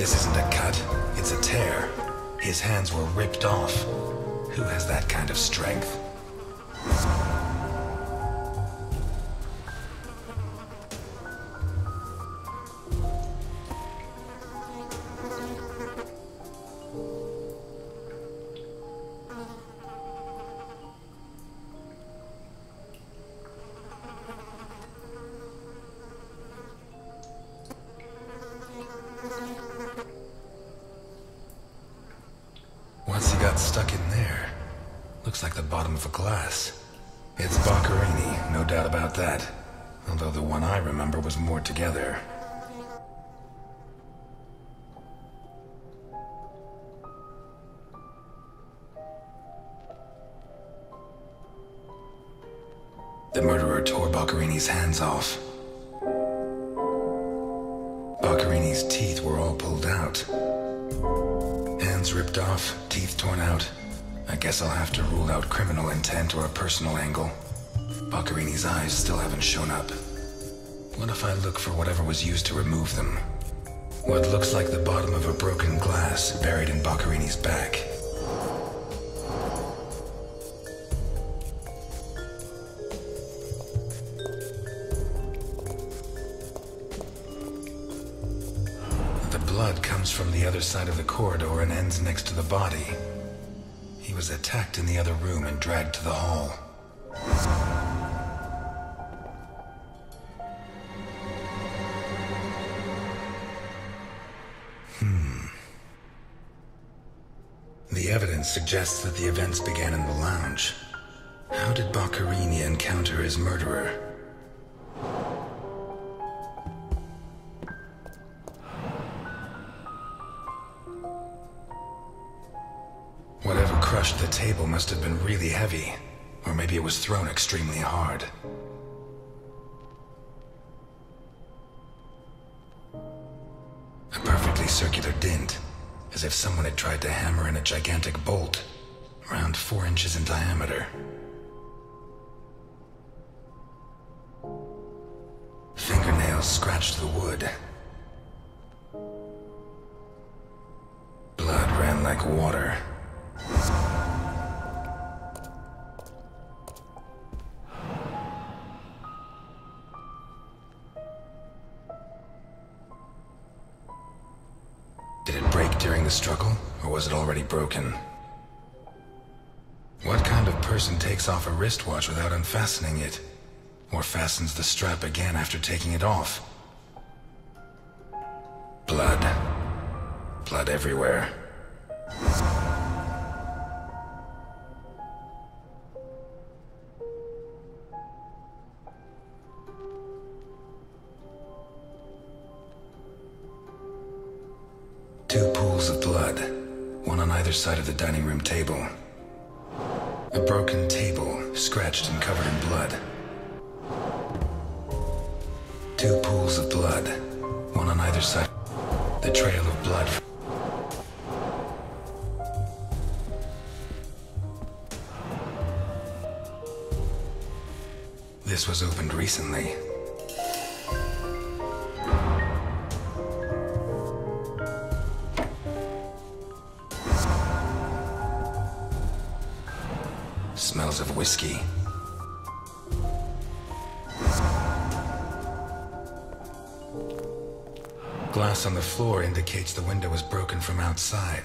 This isn't a cut, it's a tear. His hands were ripped off. Who has that kind of strength? Once he got stuck in there, looks like the bottom of a glass. It's Boccherini, no doubt about that. Although the one I remember was more together. The murderer tore Boccherini's hands off. Boccherini's teeth were all pulled out. Hands ripped off, teeth torn out. I guess I'll have to rule out criminal intent or a personal angle. Boccherini's eyes still haven't shown up. What if I look for whatever was used to remove them? What looks like the bottom of a broken glass buried in Boccherini's back. The blood comes from the other side of the corridor and ends next to the body. He was attacked in the other room and dragged to the hall. The evidence suggests that the events began in the lounge. How did Boccherini encounter his murderer? Whatever crushed the table must have been really heavy, or maybe it was thrown extremely hard. A perfectly circular dint, as if someone had tried to hammer in a gigantic bolt, around 4 inches in diameter. Fingernails scratched the wood. Blood ran like water. Did it break during the struggle, or was it already broken? What kind of person takes off a wristwatch without unfastening it? Or fastens the strap again after taking it off? Blood. Blood everywhere. Two pools of blood, one on either side of the dining room table. A broken table, scratched and covered in blood. Two pools of blood, one on either side. The trail of blood. This was opened recently. Smells of whiskey. Glass on the floor indicates the window was broken from outside.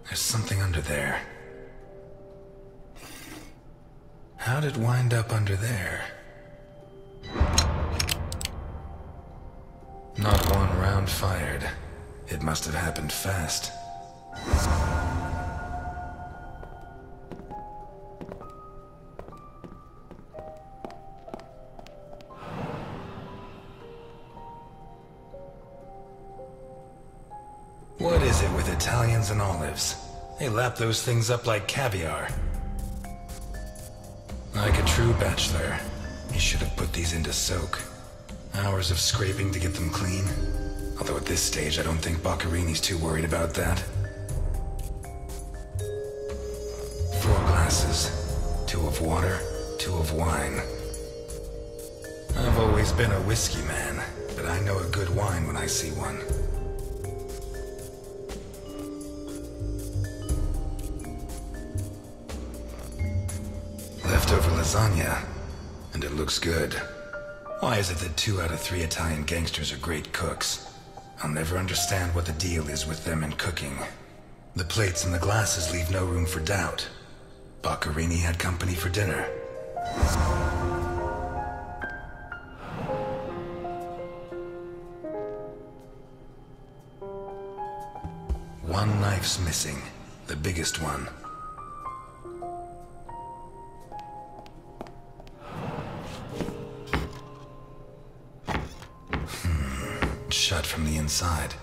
There's something under there. How'd it wind up under there? Not one round fired. It must have happened fast. What is it with Italians and olives? They lap those things up like caviar. Like a true bachelor, he should have put these into soak. Hours of scraping to get them clean. Although at this stage, I don't think Boccherini's too worried about that. 4 glasses. 2 of water, 2 of wine. I've always been a whiskey man, but I know a good wine when I see one. Leftover lasagna, and it looks good. Why is it that 2 out of 3 Italian gangsters are great cooks? I'll never understand what the deal is with them in cooking. The plates and the glasses leave no room for doubt. Boccherini had company for dinner. One knife's missing, the biggest one. Shut from the inside.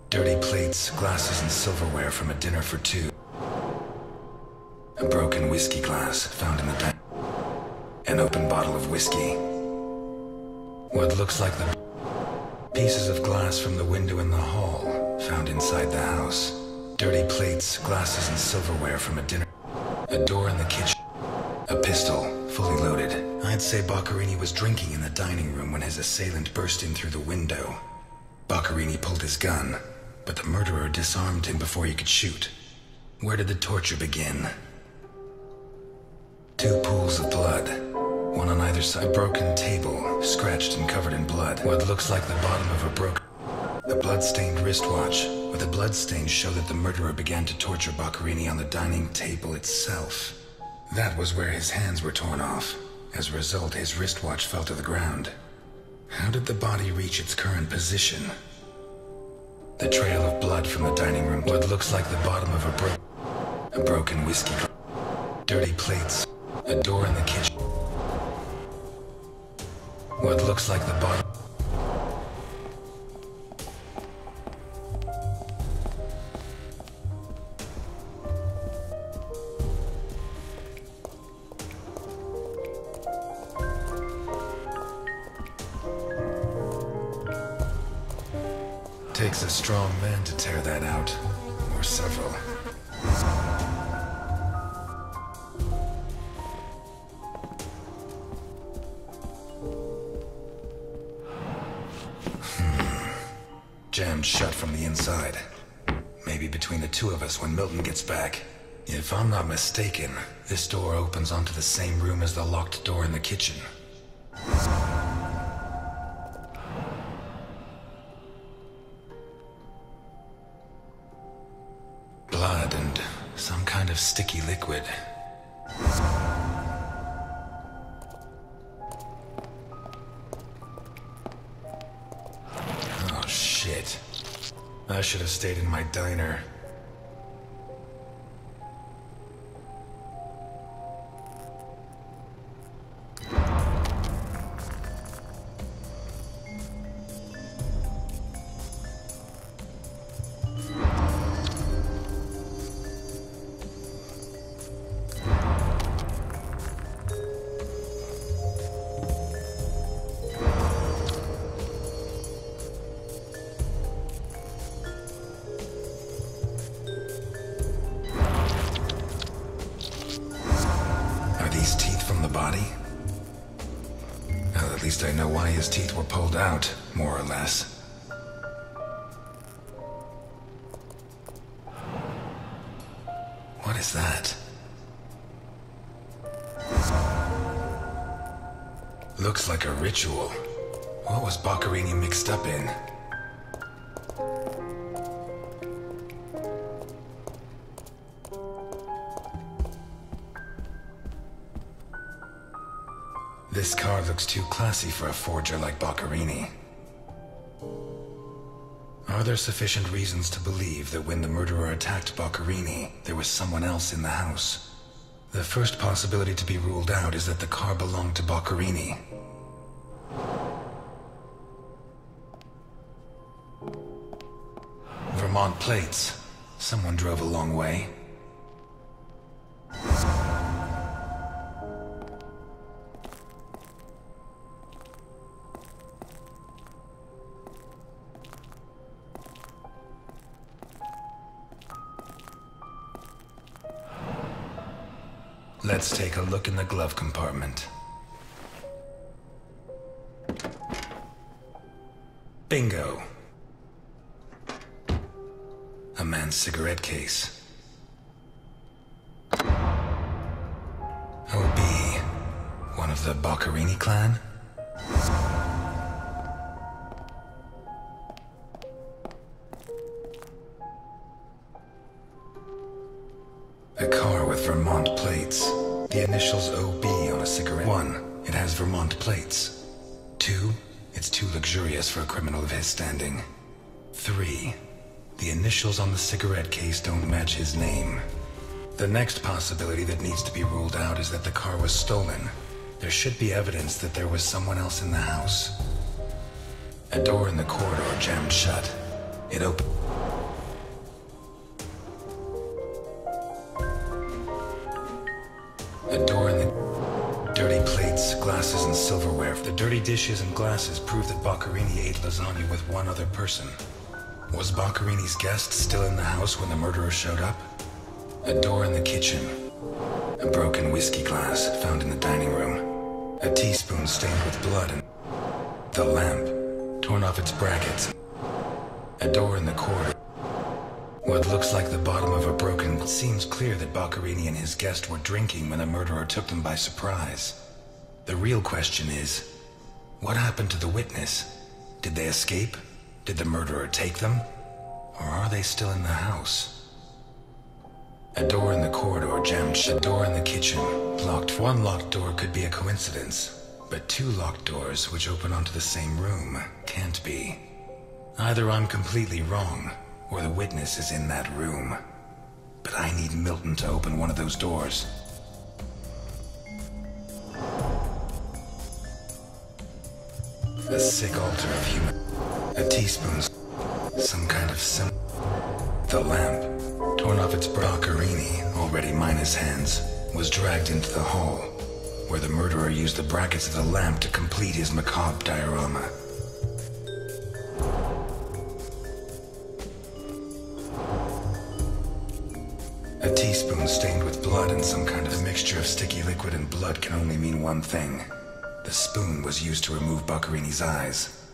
Dirty plates, glasses, and silverware from a dinner for 2. A broken whiskey glass found in the dining. An open bottle of whiskey. What looks like the pieces of glass from the window in the hall found inside the house. Dirty plates, glasses, and silverware from a dinner. A door in the kitchen. A pistol, fully loaded. I'd say Boccherini was drinking in the dining room when his assailant burst in through the window. Boccherini pulled his gun, but the murderer disarmed him before he could shoot. Where did the torture begin? 2 pools of blood, one on either side. A broken table, scratched and covered in blood. What looks like the bottom of a broken... A blood-stained wristwatch, with a bloodstain show that the murderer began to torture Boccherini on the dining table itself. That was where his hands were torn off. As a result, his wristwatch fell to the ground. How did the body reach its current position? The trail of blood from the dining room. What looks like the bottom of a broken whiskey. Dirty plates. A door in the kitchen. What looks like the bottom. Takes a strong man to tear that out, or several. Jammed shut from the inside. Maybe between the 2 of us when Milton gets back. If I'm not mistaken, this door opens onto the same room as the locked door in the kitchen. Blood and some kind of sticky liquid. Oh shit. I should have stayed in my diner. At least I know why his teeth were pulled out, more or less. What is that? Looks like a ritual. What was Boccherini mixed up in? This car looks too classy for a forger like Boccherini. Are there sufficient reasons to believe that when the murderer attacked Boccherini, there was someone else in the house? The first possibility to be ruled out is that the car belonged to Boccherini. Vermont plates. Someone drove a long way. Let's take a look in the glove compartment. Bingo. A man's cigarette case. OB. One of the Boccherini clan? A car with Vermont plates. The initials OB on a cigarette. 1. It has Vermont plates. 2. It's too luxurious for a criminal of his standing. 3. The initials on the cigarette case don't match his name. The next possibility that needs to be ruled out is that the car was stolen. There should be evidence that there was someone else in the house. A door in the corridor jammed shut. It opened. A door in the... Dirty plates, glasses, and silverware. The dirty dishes and glasses prove that Boccherini ate lasagna with one other person. Was Boccherini's guest still in the house when the murderer showed up? A door in the kitchen. A broken whiskey glass found in the dining room. A teaspoon stained with blood and... The lamp, torn off its brackets. A door in the corridor. What looks like the bottom of a broken... It seems clear that Boccherini and his guest were drinking when the murderer took them by surprise. The real question is, what happened to the witness? Did they escape? Did the murderer take them? Or are they still in the house? A door in the corridor jammed shut. A door in the kitchen, locked. One locked door could be a coincidence, but 2 locked doors which open onto the same room can't be. Either I'm completely wrong, or the witness is in that room. But I need Milton to open one of those doors. A sick altar of human... A teaspoon... Some kind of symbol... The lamp, torn off its Boccherini, already minus hands, was dragged into the hall, where the murderer used the brackets of the lamp to complete his macabre diorama. A teaspoon stained with blood and some kind of mixture of sticky liquid and blood can only mean one thing. The spoon was used to remove Boccherini's eyes.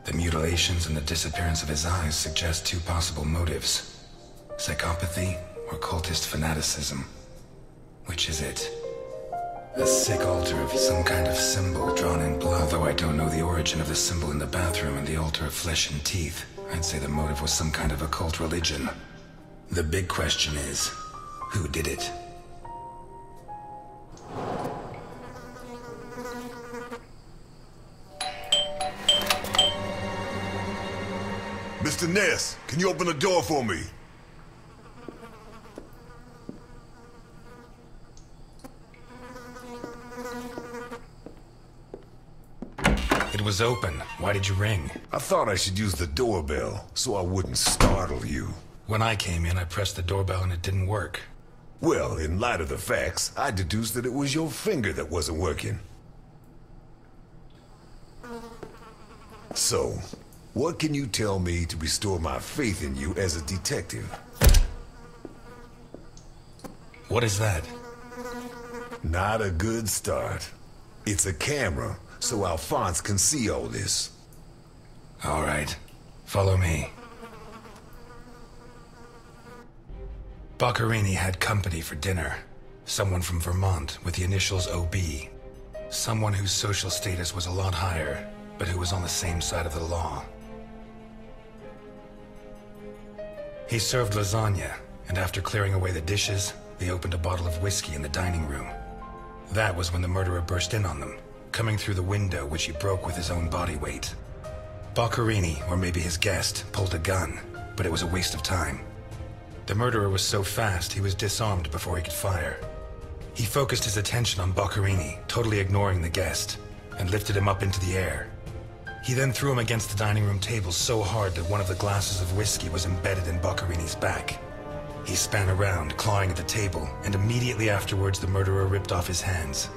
The mutilations and the disappearance of his eyes suggest 2 possible motives. Psychopathy or cultist fanaticism. Which is it? A sick altar of some kind of symbol drawn in blood. Although I don't know the origin of the symbol in the bathroom and the altar of flesh and teeth, I'd say the motive was some kind of occult religion. The big question is, who did it? Mr. Ness, can you open the door for me? It was open. Why did you ring? I thought I should use the doorbell so I wouldn't startle you. When I came in, I pressed the doorbell and it didn't work. Well, in light of the facts, I deduced that it was your finger that wasn't working. So, what can you tell me to restore my faith in you as a detective? What is that? Not a good start. It's a camera, so Alphonse can see all this. All right. Follow me. Boccherini had company for dinner. Someone from Vermont with the initials OB. Someone whose social status was a lot higher, but who was on the same side of the law. He served lasagna, and after clearing away the dishes, they opened a bottle of whiskey in the dining room. That was when the murderer burst in on them, coming through the window which he broke with his own body weight. Boccherini, or maybe his guest, pulled a gun, but it was a waste of time. The murderer was so fast he was disarmed before he could fire. He focused his attention on Boccherini, totally ignoring the guest, and lifted him up into the air. He then threw him against the dining room table so hard that one of the glasses of whiskey was embedded in Boccherini's back. He span around, clawing at the table, and immediately afterwards the murderer ripped off his hands.